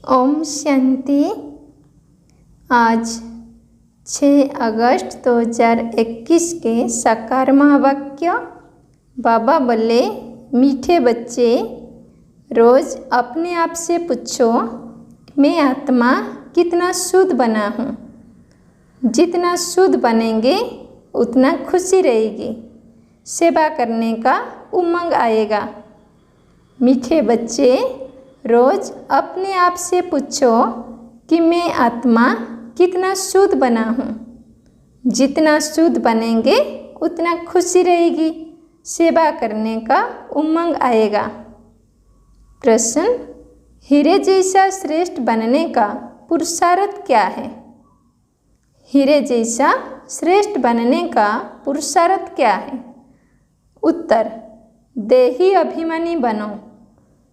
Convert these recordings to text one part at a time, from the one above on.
ओम शांति। आज 6 अगस्त 2021 के साकार महावाक्य। बाबा बोले, मीठे बच्चे रोज़ अपने आप से पूछो, मैं आत्मा कितना शुद्ध बना हूँ। जितना शुद्ध बनेंगे उतना खुशी रहेगी, सेवा करने का उमंग आएगा। मीठे बच्चे रोज़ अपने आप से पूछो कि मैं आत्मा कितना शुद्ध बना हूँ। जितना शुद्ध बनेंगे उतना खुशी रहेगी, सेवा करने का उमंग आएगा। प्रश्न, हीरे जैसा श्रेष्ठ बनने का पुरुषार्थ क्या है? हीरे जैसा श्रेष्ठ बनने का पुरुषार्थ क्या है? उत्तर, देही अभिमानी बनो।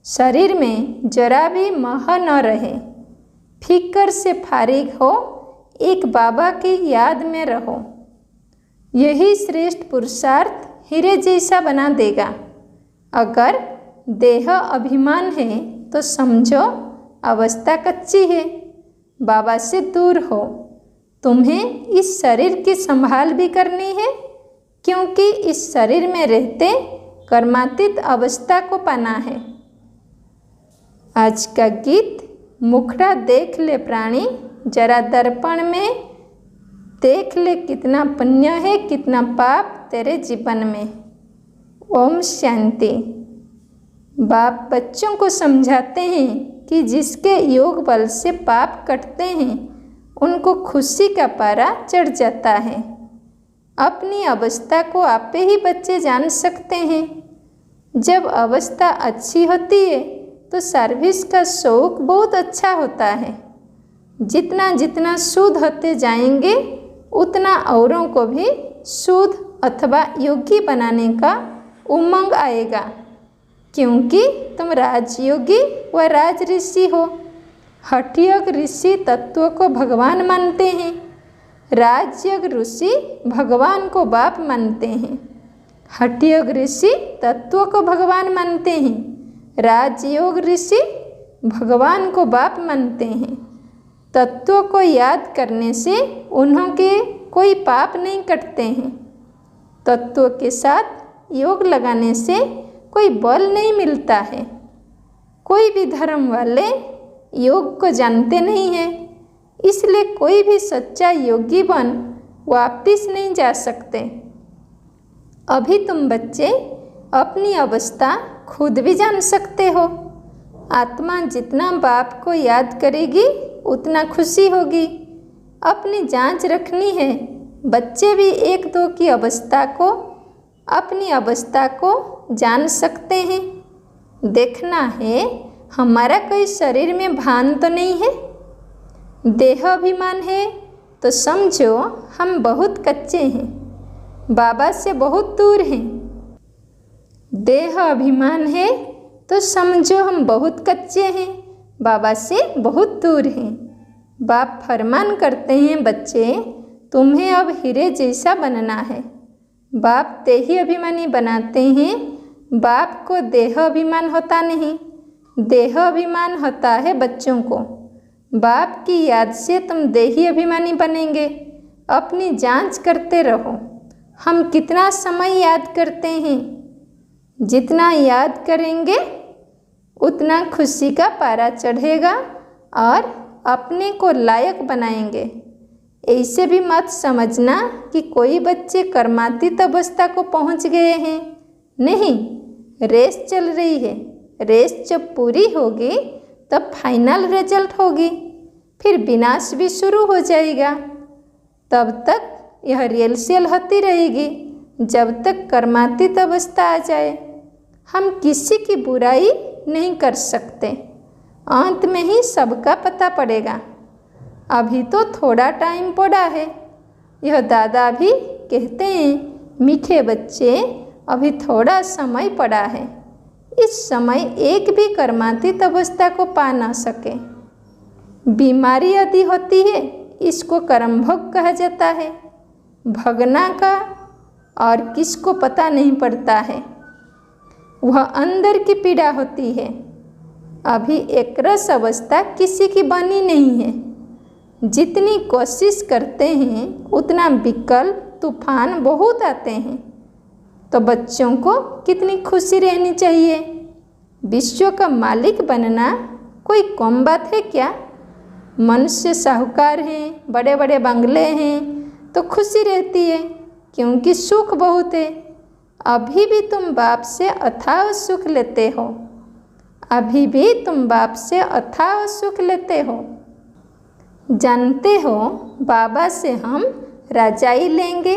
शरीर में जरा भी मोह न रहे। फिक्र से फारिग हो, एक बाबा की याद में रहो। यही श्रेष्ठ पुरुषार्थ हीरे जैसा बना देगा। अगर देह अभिमान है तो समझो अवस्था कच्ची है, बाबा से दूर हो। तुम्हें इस शरीर की संभाल भी करनी है, क्योंकि इस शरीर में रहते कर्मातीत अवस्था को पाना है। आज का गीत, मुखड़ा देख ले प्राणी, जरा दर्पण में देख ले कितना पुण्य है कितना पाप तेरे जीवन में। ओम शांति। बाप बच्चों को समझाते हैं कि जिसके योग बल से पाप कटते हैं उनको खुशी का पारा चढ़ जाता है। अपनी अवस्था को आप ही बच्चे जान सकते हैं। जब अवस्था अच्छी होती है तो सर्विस का शौक बहुत अच्छा होता है। जितना जितना शुद्ध होते जाएंगे उतना औरों को भी शुद्ध अथवा योगी बनाने का उमंग आएगा, क्योंकि तुम राजयोगी व राज ऋषि हो। हठयोग ऋषि तत्व को भगवान मानते हैं, राजयोग ऋषि भगवान को बाप मानते हैं। हठयोग ऋषि तत्व को भगवान मानते हैं, राजयोग ऋषि भगवान को बाप मानते हैं। तत्व को याद करने से उन्हों के कोई पाप नहीं कटते हैं। तत्व के साथ योग लगाने से कोई बल नहीं मिलता है। कोई भी धर्म वाले योग को जानते नहीं हैं, इसलिए कोई भी सच्चा योगी बन वापिस नहीं जा सकते। अभी तुम बच्चे अपनी अवस्था खुद भी जान सकते हो। आत्मा जितना बाप को याद करेगी उतना खुशी होगी। अपनी जांच रखनी है। बच्चे भी 1-2 की अवस्था को, अपनी अवस्था को जान सकते हैं। देखना है हमारा कोई शरीर में भान तो नहीं है। देह अभिमान है तो समझो हम बहुत कच्चे हैं, बाबा से बहुत दूर हैं। देह अभिमान है तो समझो हम बहुत कच्चे हैं, बाबा से बहुत दूर हैं। बाप फरमान करते हैं, बच्चे तुम्हें अब हीरे जैसा बनना है। बाप देही अभिमानी बनाते हैं। बाप को देह अभिमान होता नहीं, देह अभिमान होता है बच्चों को। बाप की याद से तुम देही अभिमानी बनेंगे। अपनी जांच करते रहो, हम कितना समय याद करते हैं। जितना याद करेंगे उतना खुशी का पारा चढ़ेगा और अपने को लायक बनाएंगे। ऐसे भी मत समझना कि कोई बच्चे कर्मातीत अवस्था को पहुंच गए हैं। नहीं, रेस चल रही है। रेस जब पूरी होगी तब फाइनल रिजल्ट होगी, फिर विनाश भी शुरू हो जाएगा। तब तक यह रिहर्सल होती रहेगी जब तक कर्मातीत अवस्था आ जाए। हम किसी की बुराई नहीं कर सकते, अंत में ही सबका पता पड़ेगा। अभी तो थोड़ा टाइम पड़ा है। यह दादा भी कहते हैं, मीठे बच्चे अभी थोड़ा समय पड़ा है। इस समय एक भी कर्मातीत अवस्था को पा ना सके। बीमारी यदि होती है इसको कर्म भोग कहा जाता है। भगना का और किसको पता नहीं पड़ता है, वह अंदर की पीड़ा होती है। अभी एकरस अवस्था किसी की बनी नहीं है। जितनी कोशिश करते हैं उतना विकल तूफान बहुत आते हैं। तो बच्चों को कितनी खुशी रहनी चाहिए। विश्व का मालिक बनना कोई कम बात है क्या? मनुष्य साहूकार हैं, बड़े बड़े बंगले हैं तो खुशी रहती है क्योंकि सुख बहुत है। अभी भी तुम बाप से अथाह सुख लेते हो। अभी भी तुम बाप से अथाह सुख लेते हो। जानते हो बाबा से हम राजाई लेंगे।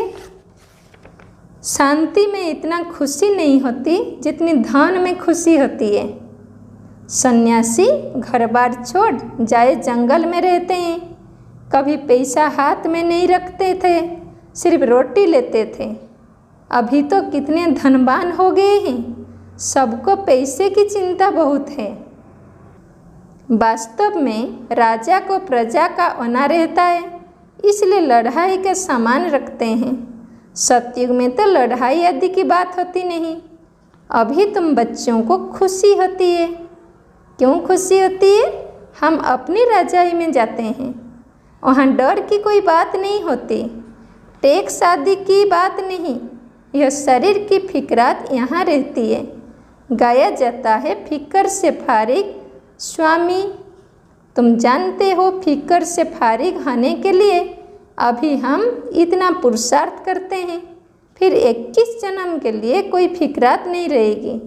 शांति में इतना खुशी नहीं होती जितनी धन में खुशी होती है। सन्यासी घर बार छोड़ जाए जंगल में रहते हैं। कभी पैसा हाथ में नहीं रखते थे, सिर्फ रोटी लेते थे। अभी तो कितने धनवान हो गए हैं। सबको पैसे की चिंता बहुत है। वास्तव में राजा को प्रजा का होना रहता है, इसलिए लड़ाई के सामान रखते हैं। सतयुग में तो लड़ाई आदि की बात होती नहीं। अभी तुम बच्चों को खुशी होती है। क्यों खुशी होती है? हम अपनी राजाई में जाते हैं, वहाँ डर की कोई बात नहीं होती, टैक्स आदि की बात नहीं। यह शरीर की फिक्रात यहाँ रहती है। गाया जाता है फिक्र से फारिग स्वामी। तुम जानते हो फिक्र से फारिग होने के लिए अभी हम इतना पुरुषार्थ करते हैं, फिर 21 जन्म के लिए कोई फिक्रात नहीं रहेगी।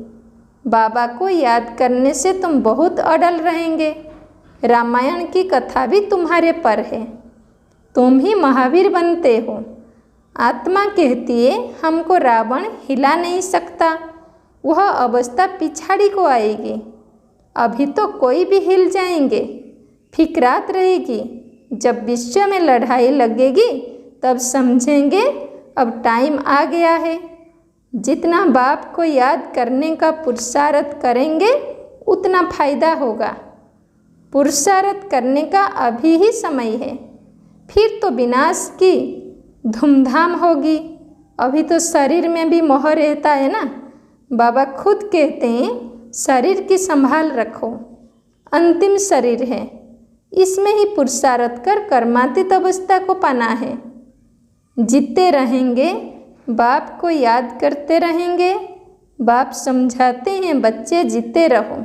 बाबा को याद करने से तुम बहुत अड़ल रहेंगे। रामायण की कथा भी तुम्हारे पर है। तुम ही महावीर बनते हो। आत्मा कहती है हमको रावण हिला नहीं सकता, वह अवस्था पिछाड़ी को आएगी। अभी तो कोई भी हिल जाएंगे, फिक्रात रहेगी। जब विश्व में लड़ाई लगेगी तब समझेंगे अब टाइम आ गया है। जितना बाप को याद करने का पुरुषार्थ करेंगे उतना फायदा होगा। पुरुषार्थ करने का अभी ही समय है, फिर तो विनाश की धूमधाम होगी। अभी तो शरीर में भी मोह रहता है ना। बाबा खुद कहते हैं शरीर की संभाल रखो, अंतिम शरीर है, इसमें ही पुरुषार्थ कर कर्मातीत अवस्था को पाना है। जीते रहेंगे, बाप को याद करते रहेंगे। बाप समझाते हैं बच्चे जीते रहो।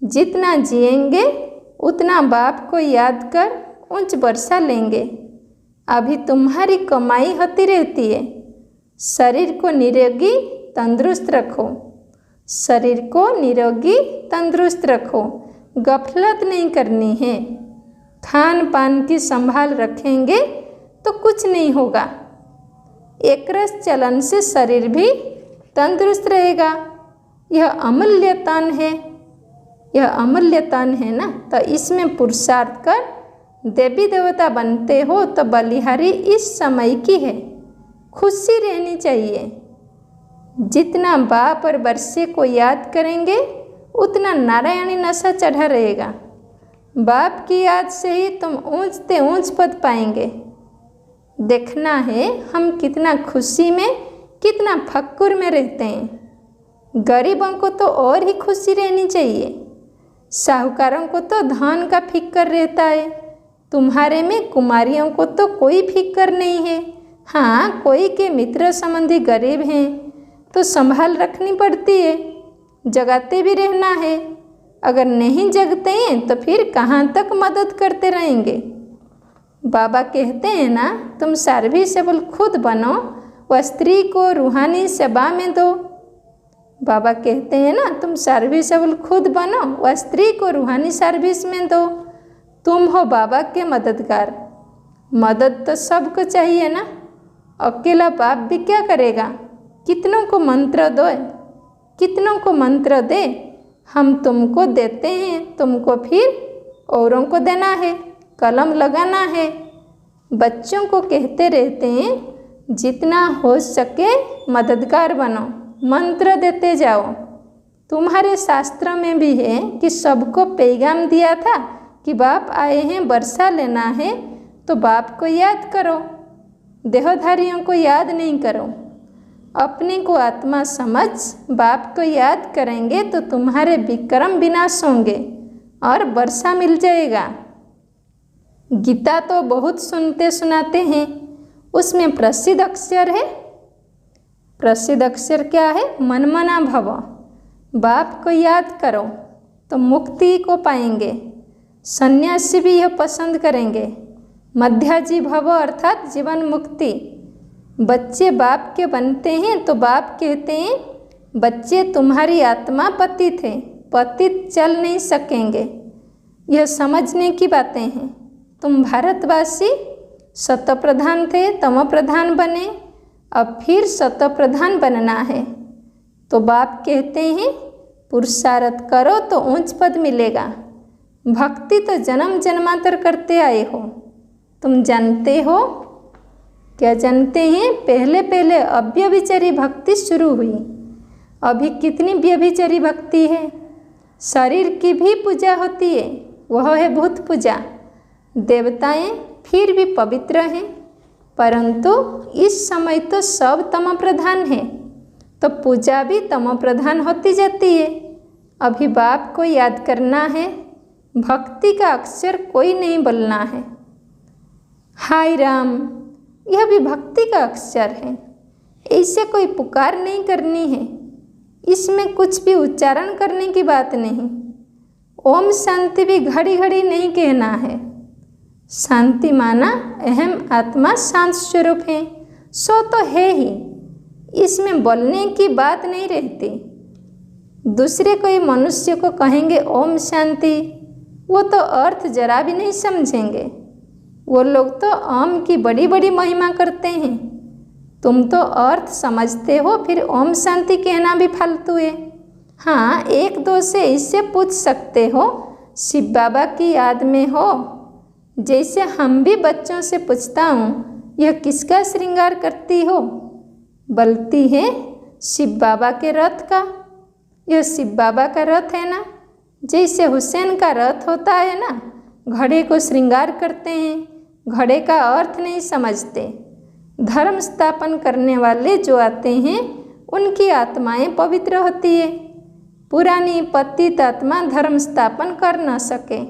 जितना जिएंगे उतना बाप को याद कर उच्च वर्षा लेंगे। अभी तुम्हारी कमाई होती रहती है। शरीर को निरोगी तंदुरुस्त रखो। शरीर को निरोगी तंदुरुस्त रखो। गफलत नहीं करनी है। खान पान की संभाल रखेंगे तो कुछ नहीं होगा। एकरस चलन से शरीर भी तंदुरुस्त रहेगा। यह अमूल्य तन है, यह अमूल्य तन है ना। तो इसमें पुरुषार्थ कर देवी देवता बनते हो तो बलिहारी इस समय की है। खुशी रहनी चाहिए। जितना बाप और वर्षे को याद करेंगे उतना नारायणी नशा चढ़ा रहेगा। बाप की याद से ही तुम ऊंचते ऊंच पद पाएंगे। देखना है हम कितना खुशी में, कितना फक्कुर में रहते हैं। गरीबों को तो और ही खुशी रहनी चाहिए। साहूकारों को तो धन का फिक्र रहता है। तुम्हारे में कुमारियों को तो कोई फिक्र नहीं है। हाँ, कोई के मित्र संबंधी गरीब हैं तो संभाल रखनी पड़ती है, जगाते भी रहना है। अगर नहीं जगते हैं तो फिर कहाँ तक मदद करते रहेंगे। बाबा कहते हैं ना, तुम सर्विसेबल खुद बनो व स्त्री को रूहानी सेवा में दो। बाबा कहते हैं ना, तुम सर्विसेबल खुद बनो व स्त्री को रूहानी सर्विस में दो। तुम हो बाबा के मददगार। मदद तो सबको चाहिए ना। अकेला बाप भी क्या करेगा। कितनों को मंत्र दो, कितनों को मंत्र दे। हम तुमको देते हैं, तुमको फिर औरों को देना है, कलम लगाना है। बच्चों को कहते रहते हैं जितना हो सके मददगार बनो, मंत्र देते जाओ। तुम्हारे शास्त्र में भी है कि सबको पैगाम दिया था कि बाप आए हैं, वर्षा लेना है तो बाप को याद करो, देहधारियों को याद नहीं करो। अपने को आत्मा समझ बाप को याद करेंगे तो तुम्हारे विक्रम विनाश होंगे और वर्षा मिल जाएगा। गीता तो बहुत सुनते सुनाते हैं, उसमें प्रसिद्ध अक्षर है। प्रसिद्ध अक्षर क्या है? मनमना भव। बाप को याद करो तो मुक्ति को पाएंगे। सन्यासी भी यह पसंद करेंगे। मध्याजी भव अर्थात जीवन मुक्ति। बच्चे बाप के बनते हैं तो बाप कहते हैं बच्चे तुम्हारी आत्मा पतित थे, पतित चल नहीं सकेंगे। यह समझने की बातें हैं। तुम भारतवासी सतप्रधान थे, तम प्रधान बने, अब फिर सतप्रधान बनना है। तो बाप कहते हैं पुरुषार्थ करो तो ऊंच पद मिलेगा। भक्ति तो जन्म जन्मांतर करते आए हो। तुम जानते हो, क्या जानते हैं? पहले पहले अव्यभिचारी भक्ति शुरू हुई। अभी कितनी व्यभिचारी भक्ति है? शरीर की भी पूजा होती है, वह है भूत पूजा। देवताएं फिर भी पवित्र हैं, परंतु इस समय तो सब तम प्रधान है, तो पूजा भी तम प्रधान होती जाती है। अभी बाप को याद करना है, भक्ति का अक्षर कोई नहीं बोलना है। हाय राम, यह भी भक्ति का अक्षर है। ऐसे कोई पुकार नहीं करनी है, इसमें कुछ भी उच्चारण करने की बात नहीं। ओम शांति भी घड़ी घड़ी नहीं कहना है। शांति माना अहम आत्मा शांत स्वरूप है, सो तो है ही, इसमें बोलने की बात नहीं रहती। दूसरे कोई मनुष्य को कहेंगे ओम शांति, वो तो अर्थ जरा भी नहीं समझेंगे। वो लोग तो ओम की बड़ी बड़ी महिमा करते हैं। तुम तो अर्थ समझते हो, फिर ओम शांति कहना भी फालतू है। हाँ, एक दो से इससे पूछ सकते हो, शिव बाबा की याद में हो? जैसे हम भी बच्चों से पूछता हूँ, यह किसका श्रृंगार करती हो? बोलती है शिव बाबा के रथ का। यह शिव बाबा का रथ है ना, जैसे हुसैन का रथ होता है ना। घड़े को श्रृंगार करते हैं, घड़े का अर्थ नहीं समझते। धर्म स्थापन करने वाले जो आते हैं, उनकी आत्माएं पवित्र होती है। पुरानी पतित आत्मा धर्म स्थापन कर न सके।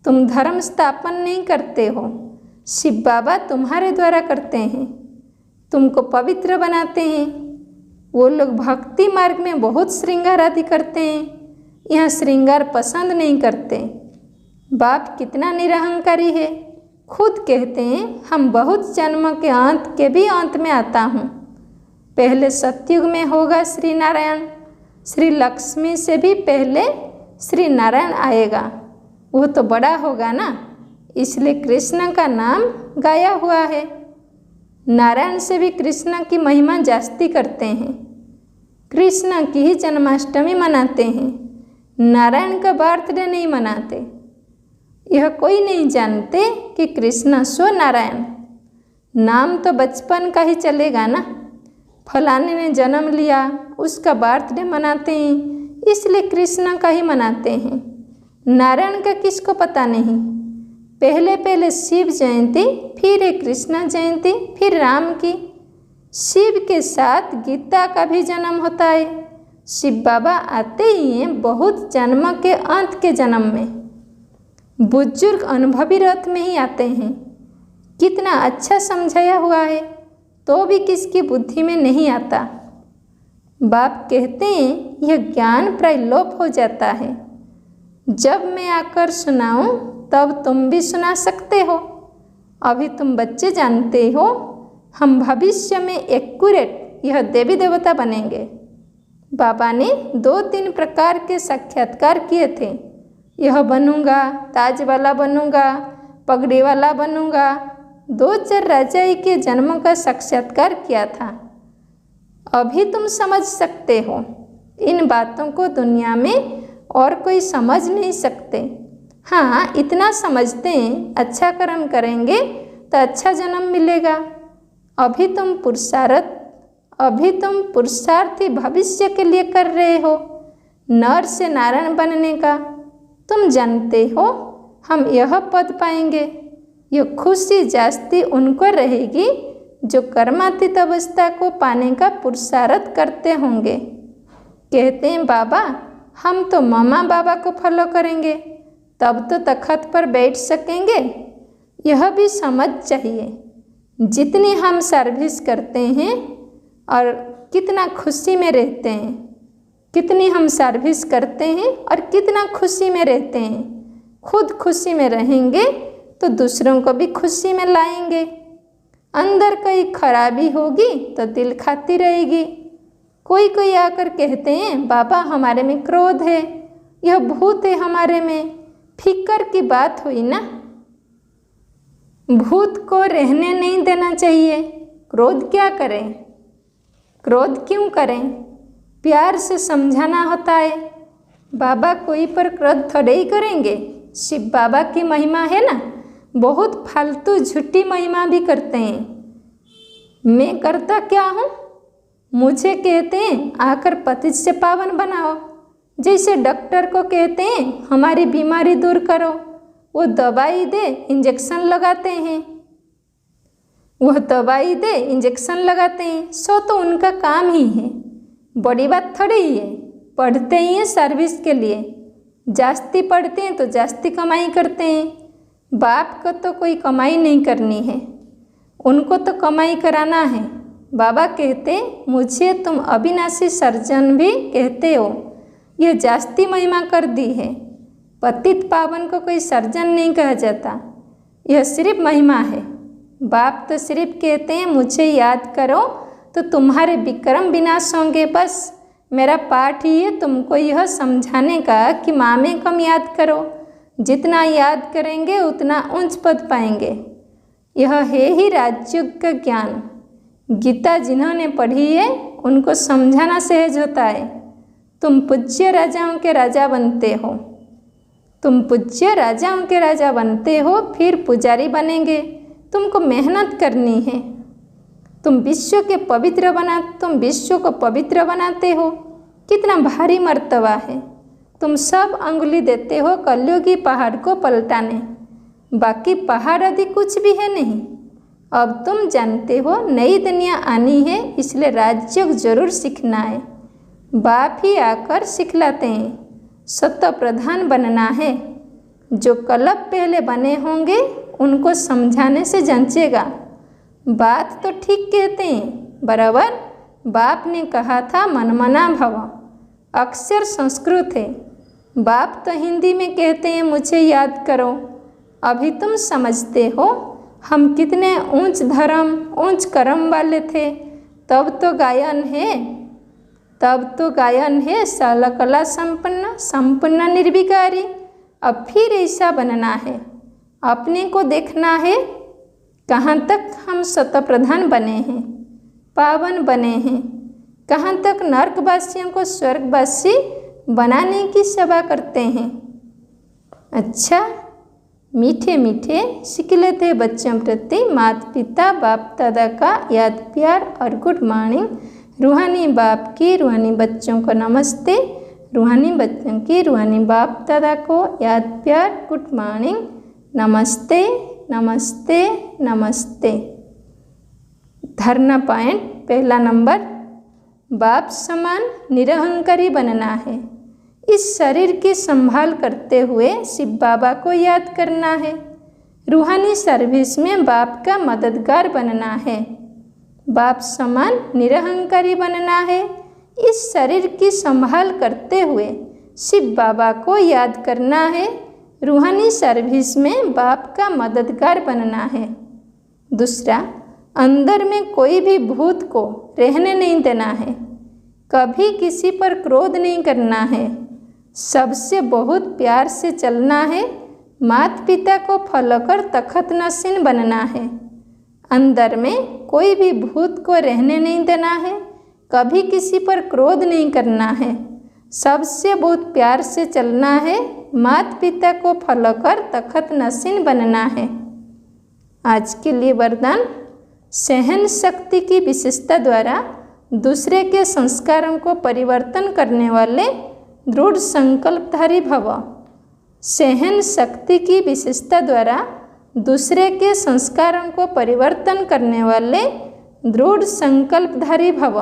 तुम धर्म स्थापन नहीं करते हो, शिव बाबा तुम्हारे द्वारा करते हैं, तुमको पवित्र बनाते हैं। वो लोग भक्ति मार्ग में बहुत श्रृंगार आदि करते हैं, यहाँ श्रृंगार पसंद नहीं करते। बाप कितना निरहंकारी है, खुद कहते हैं हम बहुत जन्म के अंत के भी अंत में आता हूँ। पहले सतयुग में होगा श्री नारायण, श्री लक्ष्मी से भी पहले श्री नारायण आएगा, वो तो बड़ा होगा ना, इसलिए कृष्ण का नाम गाया हुआ है। नारायण से भी कृष्ण की महिमा जास्ती करते हैं। कृष्ण की ही जन्माष्टमी मनाते हैं, नारायण का बर्थडे नहीं मनाते। यह कोई नहीं जानते कि कृष्ण स्व नारायण। नाम तो बचपन का ही चलेगा ना, फलाने ने जन्म लिया, उसका बर्थडे मनाते हैं, इसलिए कृष्ण का ही मनाते हैं। नारायण का किसको पता नहीं। पहले पहले शिव जयंती, फिर है कृष्ण जयंती, फिर राम की। शिव के साथ गीता का भी जन्म होता है। शिव बाबा आते ही हैं बहुत जन्म के अंत के जन्म में। बुजुर्ग अनुभवी रथ में ही आते हैं। कितना अच्छा समझाया हुआ है, तो भी किसकी बुद्धि में नहीं आता। बाप कहते हैं यह ज्ञान प्राय लोप हो जाता है। जब मैं आकर सुनाऊं तब तुम भी सुना सकते हो। अभी तुम बच्चे जानते हो, हम भविष्य में एक्यूरेट यह देवी देवता बनेंगे। बाबा ने 2-3 प्रकार के साक्षात्कार किए थे। यह बनूंगा, ताज वाला बनूंगा, पगड़ी वाला बनूंगा। 2-4 राजाई के जन्मों का साक्षात्कार किया था। अभी तुम समझ सकते हो। इन बातों को दुनिया में और कोई समझ नहीं सकते। हाँ, इतना समझते हैं अच्छा कर्म करेंगे तो अच्छा जन्म मिलेगा। अभी तुम पुरुषार्थी भविष्य के लिए कर रहे हो, नर से नारायण बनने का। तुम जानते हो हम यह पद पाएंगे। ये खुशी जास्ती उनको रहेगी जो कर्मातीत अवस्था को पाने का पुरुषार्थ करते होंगे। कहते हैं बाबा हम तो मम्मा बाबा को फॉलो करेंगे तब तो तख्त पर बैठ सकेंगे। यह भी समझ चाहिए जितनी हम सर्विस करते हैं और कितना खुशी में रहते हैं, कितनी हम सर्विस करते हैं और कितना खुशी में रहते हैं। खुद खुशी में रहेंगे तो दूसरों को भी खुशी में लाएंगे। अंदर कोई खराबी होगी तो दिल खाती रहेगी। कोई आकर कहते हैं बाबा हमारे में क्रोध है, यह भूत है हमारे में। फिक्र की बात हुई ना। भूत को रहने नहीं देना चाहिए। क्रोध क्या करें, क्रोध क्यों करें? प्यार से समझाना होता है। बाबा कोई पर क्रोध थोड़े ही करेंगे। शिव बाबा की महिमा है ना, बहुत फालतू झूठी महिमा भी करते हैं। मैं करता क्या हूँ? मुझे कहते हैं आकर पतित से पावन बनाओ। जैसे डॉक्टर को कहते हैं हमारी बीमारी दूर करो, वो दवाई दे इंजेक्शन लगाते हैं, वह दवाई दे इंजेक्शन लगाते हैं। सो तो उनका काम ही है, बड़ी बात थोड़ी ही है। पढ़ते ही हैं सर्विस के लिए, जास्ती पढ़ते हैं तो जास्ती कमाई करते हैं। बाप को तो कोई कमाई नहीं करनी है, उनको तो कमाई कराना है। बाबा कहते मुझे तुम अविनाशी सर्जन भी कहते हो, यह जास्ती महिमा कर दी है। पतित पावन को कोई सर्जन नहीं कहा जाता, यह सिर्फ महिमा है। बाप तो सिर्फ कहते हैं मुझे याद करो तो तुम्हारे विक्रम विनाश होंगे। बस मेरा पाठ ही है तुमको यह समझाने का कि माँ में कम याद करो। जितना याद करेंगे उतना उच्च पद पाएंगे। यह है ही राजयोग का ज्ञान। गीता जिन्होंने पढ़ी है उनको समझाना सहज होता है। तुम पूज्य राजाओं के राजा बनते हो, तुम पूज्य राजाओं के राजा बनते हो, फिर पुजारी बनेंगे। तुमको मेहनत करनी है। तुम विश्व को पवित्र बनाते हो। कितना भारी मर्तबा है। तुम सब अंगुली देते हो कलयुगी पहाड़ को पलटाने, बाकी पहाड़ आदि कुछ भी है नहीं। अब तुम जानते हो नई दुनिया आनी है, इसलिए राजयोग जरूर सीखना है। बाप ही आकर सिखलाते हैं। सत्य प्रधान बनना है। जो कल्प पहले बने होंगे उनको समझाने से जंचेगा। बात तो ठीक कहते हैं बराबर। बाप ने कहा था मनमना भव, अक्षर संस्कृत है। बाप तो हिंदी में कहते हैं मुझे याद करो। अभी तुम समझते हो हम कितने ऊंच धर्म ऊंच कर्म वाले थे। तब तो गायन है सकला संपन्न निर्विकारी। अब फिर ऐसा बनना है, अपने को देखना है कहाँ तक हम सत्य प्रधान बने हैं, पावन बने हैं, कहाँ तक नरकवासियों को स्वर्गवासी बनाने की सेवा करते हैं। अच्छा, मीठे मीठे सीख लेते हैं बच्चों प्रति माता पिता बाप दादा का याद प्यार और गुड मॉर्निंग। रूहानी बाप की रूहानी बच्चों को नमस्ते, रूहानी बच्चों की रूहानी बाप दादा को याद प्यार गुड मॉर्निंग, नमस्ते नमस्ते नमस्ते। धरना पॉइंट पहला नंबर, बाप समान निरहंकारी बनना है। इस शरीर की संभाल करते हुए शिव बाबा को याद करना है। रूहानी सर्विस में बाप का मददगार बनना है। बाप समान निरहंकारी बनना है। इस शरीर की संभाल करते हुए शिव बाबा को याद करना है। रूहानी सर्विस में बाप का मददगार बनना है। दूसरा, अंदर में कोई भी भूत को रहने नहीं देना है। कभी किसी पर क्रोध नहीं करना है। सबसे बहुत प्यार से चलना है। माता पिता को फॉलो कर तख्त नशीन बनना है। अंदर में कोई भी भूत को रहने नहीं देना है। कभी किसी पर क्रोध नहीं करना है। सबसे बहुत प्यार से चलना है। माता पिता को फॉलो कर तख्त नशीन बनना है। आज के लिए वरदान, सहन शक्ति की विशेषता द्वारा दूसरे के संस्कारों को परिवर्तन करने वाले दृढ़ संकल्पधारी भव। सहन शक्ति की विशेषता द्वारा दूसरे के संस्कारों को परिवर्तन करने वाले दृढ़ संकल्पधारी भव।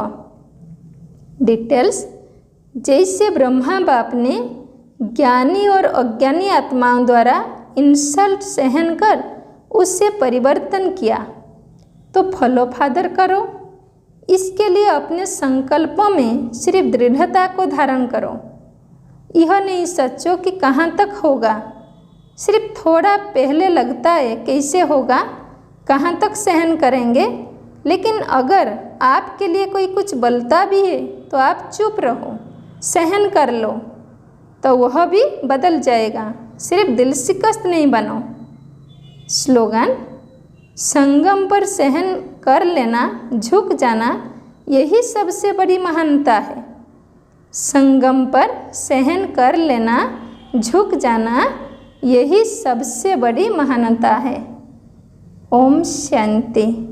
डिटेल्स, जैसे ब्रह्मा बाप ने ज्ञानी और अज्ञानी आत्माओं द्वारा इंसल्ट सहन कर उससे परिवर्तन किया, तो फॉलो फादर करो। इसके लिए अपने संकल्पों में सिर्फ दृढ़ता को धारण करो। यह नहीं सोचो कि कहाँ तक होगा, सिर्फ थोड़ा पहले लगता है कैसे होगा, कहाँ तक सहन करेंगे, लेकिन अगर आपके लिए कोई कुछ बोलता भी है तो आप चुप रहो, सहन कर लो, तो वह भी बदल जाएगा। सिर्फ दिल शिकस्त नहीं बनो। स्लोगन, संगम पर सहन कर लेना, झुक जाना, यही सबसे बड़ी महानता है। संगम पर सहन कर लेना, झुक जाना, यही सबसे बड़ी महानता है। ओम शांति।